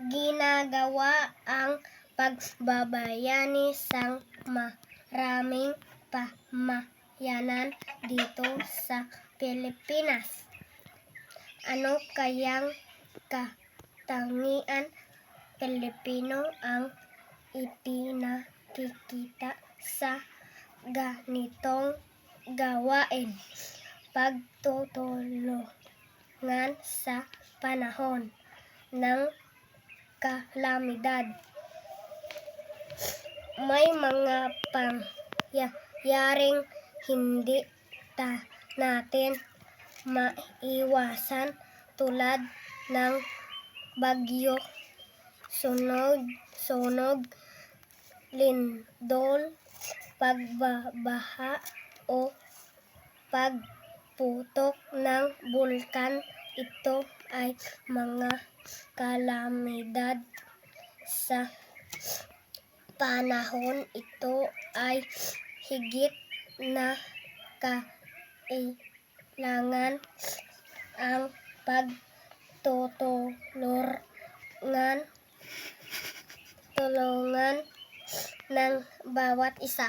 ginagawa ang pagbabayani sa maraming pamayanan dito sa Pilipinas. Ano kayang katangian Pilipino ang ipinakikita sa ganitong gawain? Pagtutulungan sa panahon ng kalamidad. May mga pangyayaring hindi natin maiwasan tulad ng bagyo, sunog, lindol, pagbabaha o pagputok ng bulkan. Ito ay mga kalamidad sa panahon ito ay higit na kailangan ang pagtutulungan ng bawat isa.